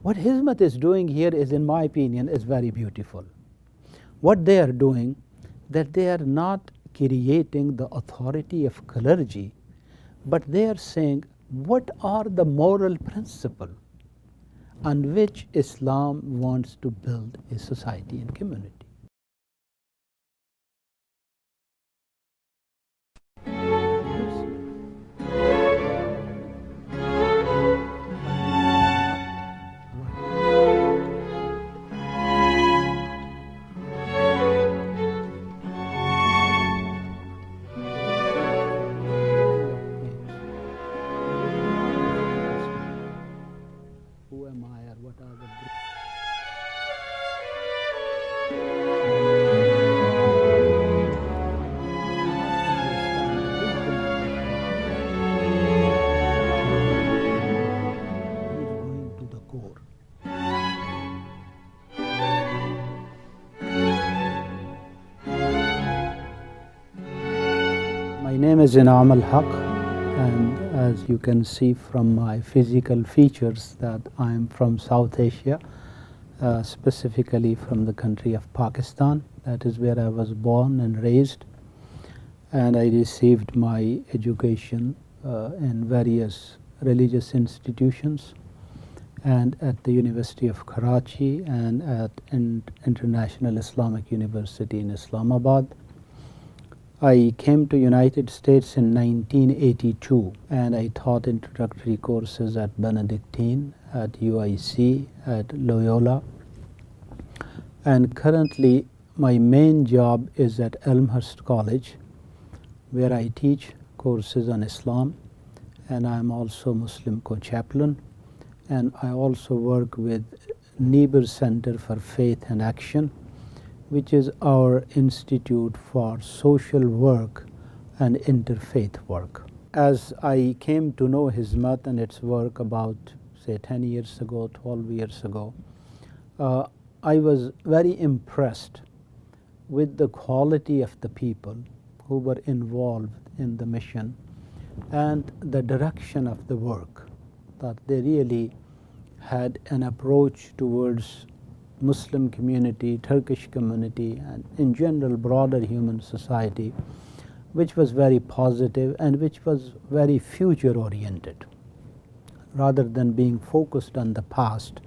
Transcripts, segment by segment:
What Hizmet is doing here is, in my opinion, is very beautiful. What they are doing, that they are not creating the authority of clergy, but they are saying what are the moral principles on which Islam wants to build a society and community. My name is INAM-UL Haq, and as you can see from my physical features that I am from South Asia, specifically from the country of Pakistan. That is where I was born and raised, and I received my education in various religious institutions and at the University of Karachi and at International Islamic University in Islamabad. I came to United States in 1982 and I taught introductory courses at Benedictine, at UIC, at Loyola, and currently my main job is at Elmhurst College, where I teach courses on Islam, and I am also Muslim co-chaplain, and I also work with Niebuhr Center for Faith and Action, which is our institute for social work and interfaith work. As I came to know Hizmet and its work about, say, 10 years ago, 12 years ago, I was very impressed with the quality of the people who were involved in the mission and the direction of the work, that they really had an approach towards Muslim community, Turkish community, and in general broader human society, which was very positive and which was very future oriented. Rather than being focused on the past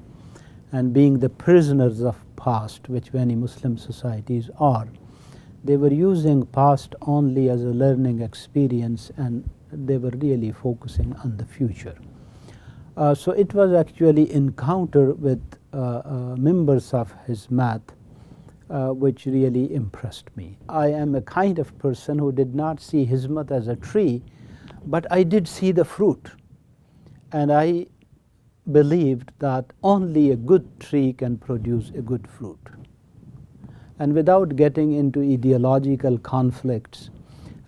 and being the prisoners of past, which many Muslim societies are, they were using past only as a learning experience, and they were really focusing on the future. So it was actually encounter with members of Hizmet which really impressed me. I am a kind of person who did not see Hizmet as a tree, but I did see the fruit, and I believed that only a good tree can produce a good fruit. And without getting into ideological conflicts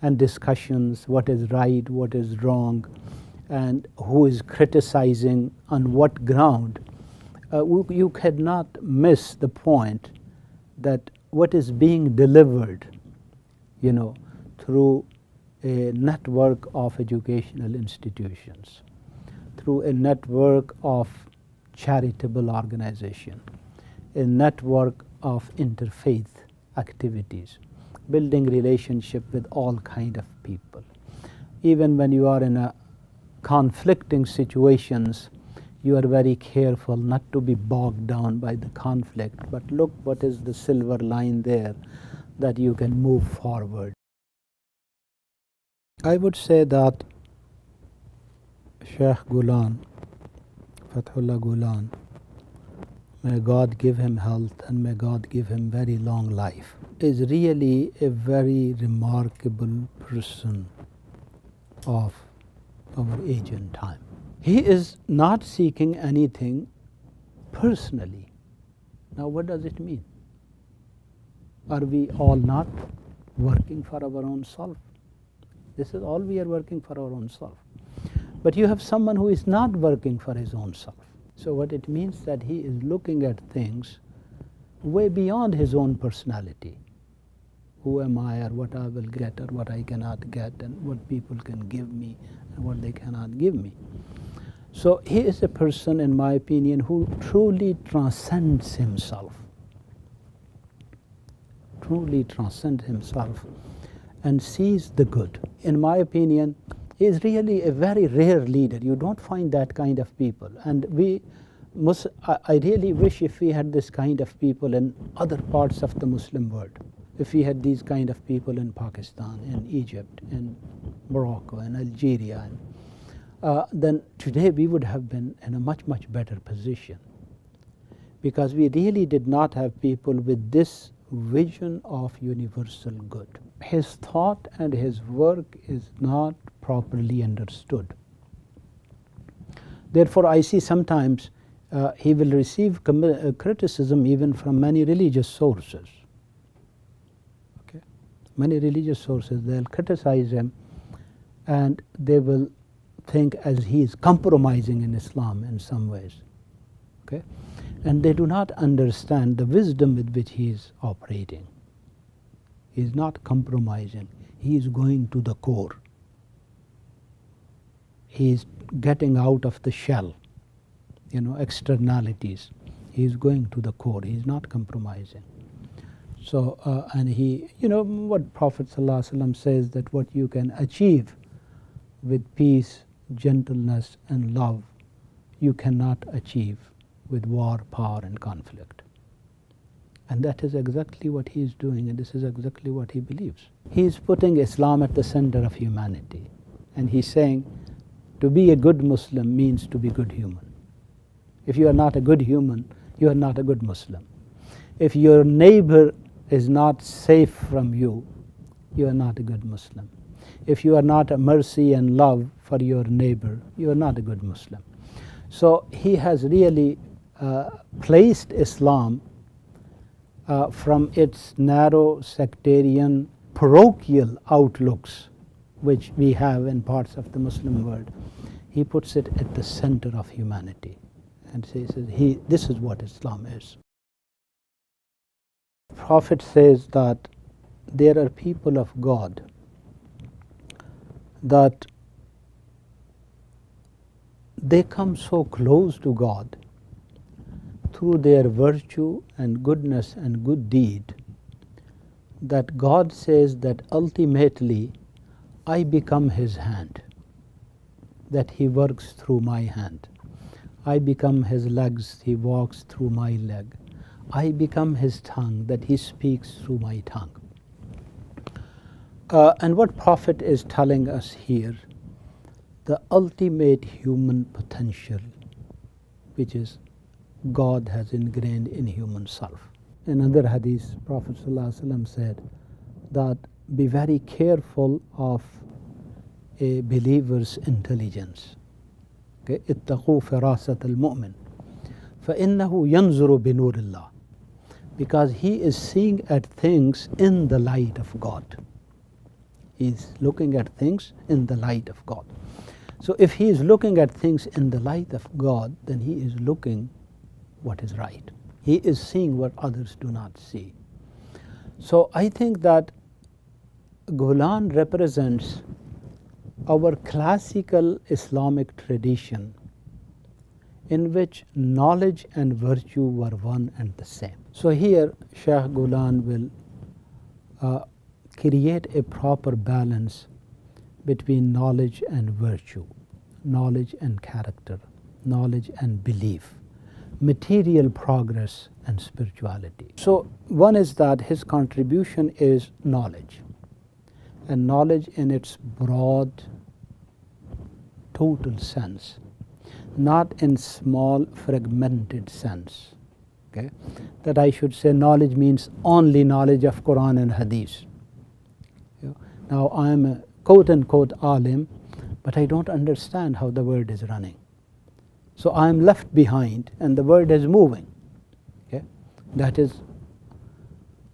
and discussions, what is right, what is wrong, and who is criticizing on what ground, you cannot miss the point that what is being delivered, through a network of educational institutions, through a network of charitable organization, a network of interfaith activities, building relationship with all kind of people. Even when you are in a conflicting situations, you are very careful not to be bogged down by the conflict, but look what is the silver line there that you can move forward. I would say that Sheikh Gulen, Fethullah Gulen, may God give him health and may God give him very long life, is really a very remarkable person of our age and time. He is not seeking anything personally. Now what does it mean? Are we all not working for our own self? This is all we are working for our own self. But you have someone who is not working for his own self. So what it means that he is looking at things way beyond his own personality. Who am I, or what I will get, or what I cannot get, and what people can give me and what they cannot give me. So he is a person, in my opinion, who truly transcends himself, and sees the good. In my opinion, he is really a very rare leader. You don't find that kind of people. And I really wish if we had this kind of people in other parts of the Muslim world. If we had these kind of people in Pakistan, in Egypt, in Morocco, in Algeria, then today we would have been in a much, much better position. Because we really did not have people with this vision of universal good. His thought and his work is not properly understood. Therefore, I see sometimes he will receive criticism even from many religious sources. Okay? Many religious sources, they'll criticize him and they will think as he is compromising in Islam in some ways. Okay? And they do not understand the wisdom with which he is operating. He is not compromising. He is going to the core. He is getting out of the shell, externalities. He is going to the core. He is not compromising. So, and he, what Prophet ﷺ says, that what you can achieve with peace, gentleness, and love, you cannot achieve with war, power, and conflict. And that is exactly what he is doing, and this is exactly what he believes. He is putting Islam at the center of humanity. And he's saying, to be a good Muslim means to be good human. If you are not a good human, you are not a good Muslim. If your neighbor is not safe from you, you are not a good Muslim. If you are not a mercy and love for your neighbor, you are not a good Muslim. So he has really placed Islam from its narrow sectarian parochial outlooks which we have in parts of the Muslim world. He puts it at the center of humanity and says this is what Islam is. The Prophet says that there are people of God that they come so close to God through their virtue and goodness and good deed that God says that ultimately I become his hand, that he works through my hand. I become his legs, he walks through my leg. I become his tongue, that he speaks through my tongue. And what Prophet is telling us here, the ultimate human potential, which is God has ingrained in human self. In another hadith, Prophet ﷺ said that be very careful of a believer's intelligence. اتقوا فراسة المؤمن فإنه ينظر بنور الله, because he is seeing at things in the light of God. He is looking at things in the light of God. So if he is looking at things in the light of God, then he is looking what is right. He is seeing what others do not see. So I think that Gulen represents our classical Islamic tradition in which knowledge and virtue were one and the same. So here Shaykh Gulen will create a proper balance between knowledge and virtue, knowledge and character, knowledge and belief, material progress and spirituality. So one is that his contribution is knowledge, and knowledge in its broad, total sense, not in small, fragmented sense. Okay? That I should say knowledge means only knowledge of Quran and Hadith. Now I am a quote-unquote alim, but I don't understand how the world is running. So I am left behind and the world is moving. Okay? That is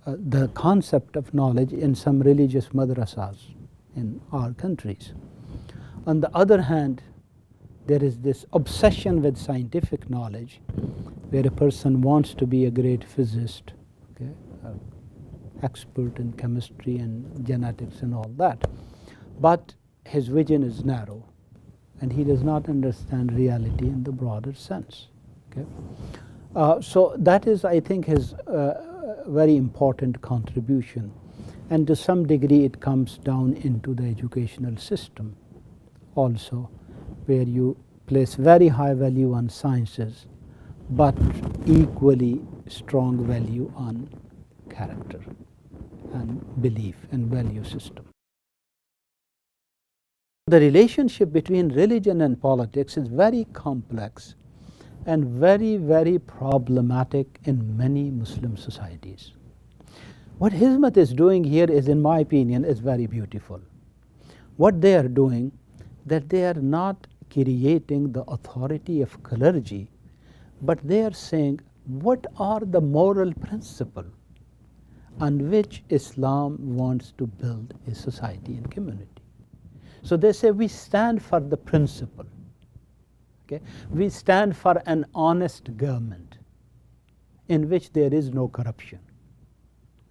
the concept of knowledge in some religious madrasas in our countries. On the other hand, there is this obsession with scientific knowledge where a person wants to be a great physicist, okay, expert in chemistry and genetics and all that, but his vision is narrow and he does not understand reality in the broader sense. Okay? So that is, I think, his very important contribution, and to some degree it comes down into the educational system also, where you place very high value on sciences but equally strong value on character and belief and value system. The relationship between religion and politics is very complex and very, very problematic in many Muslim societies. What Hizmet is doing here is, in my opinion, is very beautiful. What they are doing, that they are not creating the authority of clergy, but they are saying what are the moral principles on which Islam wants to build a society and community. So they say we stand for the principle. Okay? We stand for an honest government in which there is no corruption.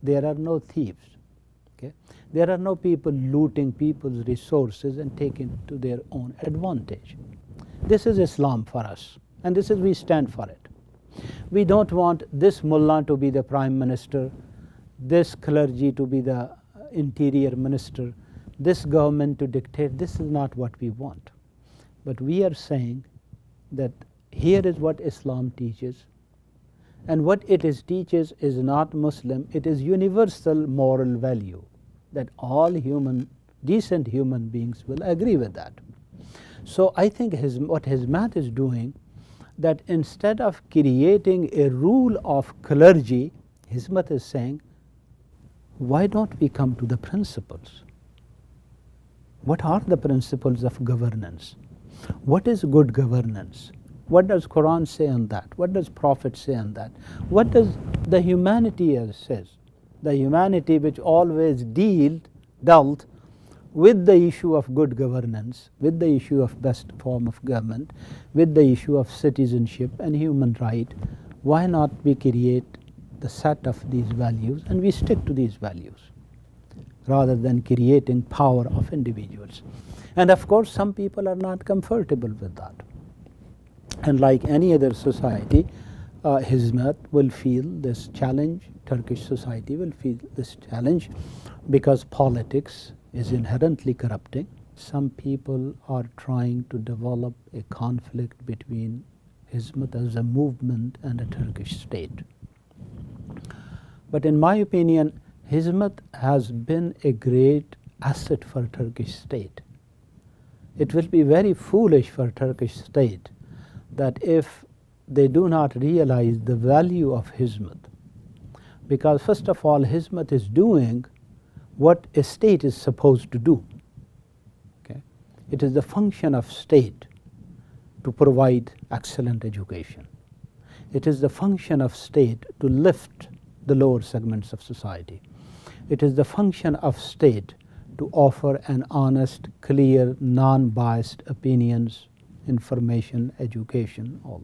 There are no thieves. Okay? There are no people looting people's resources and taking to their own advantage. This is Islam for us, and this is, we stand for it. We don't want this mullah to be the prime minister, this clergy to be the interior minister, this government to dictate. This is not what we want. But we are saying that here is what Islam teaches, and what it teaches is not Muslim, it is universal moral value, that all decent human beings will agree with that. So I think what Hizmet is doing, that instead of creating a rule of clergy, Hizmet is saying, why don't we come to the principles? What are the principles of governance? What is good governance? What does Quran say on that? What does Prophet say on that? What does the humanity says? The humanity which always dealt with the issue of good governance, with the issue of best form of government, with the issue of citizenship and human right. Why not we create the set of these values and we stick to these values, rather than creating power of individuals? And of course some people are not comfortable with that. And like any other society, Hizmet will feel this challenge, Turkish society will feel this challenge, because politics is inherently corrupting. Some people are trying to develop a conflict between Hizmet as a movement and a Turkish state. But in my opinion, Hizmet has been a great asset for Turkish state. It will be very foolish for Turkish state that if they do not realize the value of Hizmet, because first of all, Hizmet is doing what a state is supposed to do. Okay? It is the function of state to provide excellent education. It is the function of state to lift the lower segments of society. It is the function of state to offer an honest, clear, non-biased opinions, information, education, all,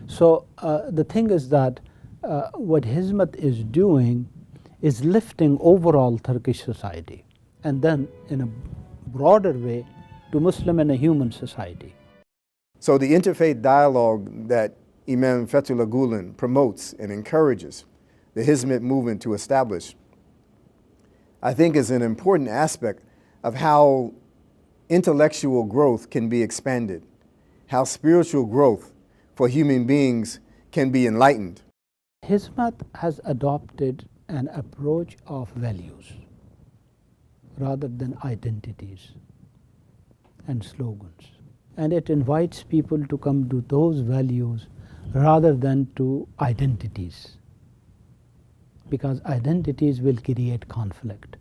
So the thing is that what Hizmet is doing is lifting overall Turkish society, and then in a broader way to Muslim and a human society. So the interfaith dialogue that Imam Fethullah Gulen promotes and encourages the Hizmet movement to establish, I think, is an important aspect of how intellectual growth can be expanded, how spiritual growth for human beings can be enlightened. Hizmet has adopted an approach of values rather than identities and slogans. And it invites people to come to those values rather than to identities, because identities will create conflict.